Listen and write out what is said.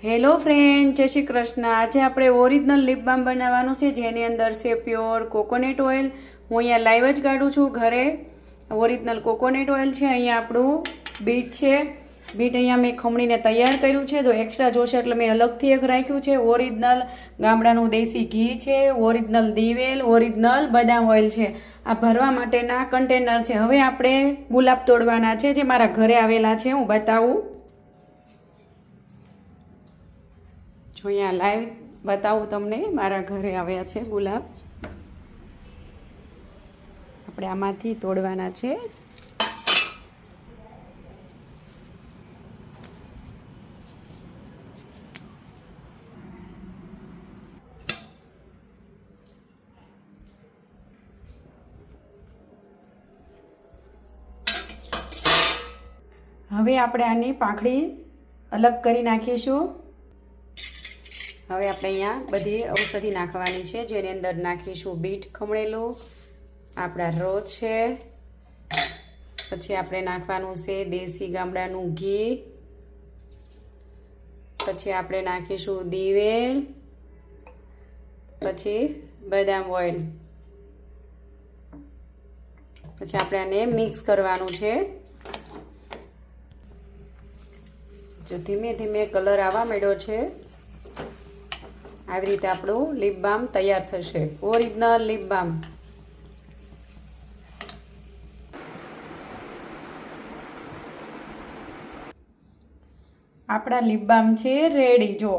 Hello friend, જય શ્રી કૃષ્ણ। આજે આપણે ઓરિજિનલ લિપ બામ બનાવવાનું છે, જેની અંદર છે પ્યોર કોકોનટ ઓઇલ। હું અહીંયા લાઈવ જ કાઢું છું ઘરે। ઓરિજિનલ કોકોનટ ઓઇલ છે। અહીંયા આપણું બીટ છે। બીટ અહીંયા મેં ખમણીને તૈયાર કર્યું છે। જો એક્સ્ટ્રા જોશે એટલે મેં અલગથી એક રાખ્યું છે। ઓરિજિનલ ગામડાનું દેશી ઘી છે। ઓરિજિનલ દિવેલ, ઓરિજિનલ બદામ ઓઇલ છે। આ ભરવા માટેના કન્ટેનર છે। હવે આપણે ગુલાબ તોડવાના છે, જે મારા ઘરે આવેલા છે। હું બતાવું, જો અહીંયા લાઈવ બતાવું તમને। મારા ઘરે આવ્યા છે ગુલાબ। આપણે આમાંથી તોડવાના છે। હવે આપણે આની પાંખડી અલગ કરી નાખીશું। હવે આપણે અહીંયા બધી ઔષધિ નાખવાની છે, જેની અંદર નાખીશું બીટ ખમણેલું, આપણા રોજ છે, પછી આપણે નાખવાનું છે દેશી ગામડાનું ઘી, પછી આપણે નાખીશું દિવેલ, પછી બદામ ઓઇલ, પછી આપણે આને મિક્સ કરવાનું છે। જો ધીમે ધીમે કલર આવવા માંડ્યો છે, આવી રીતે આપણું લિપ બામ તૈયાર થશે, ઓરિજિનલ લિપ બામ। આપણા લિપ બામ છે રેડી। જો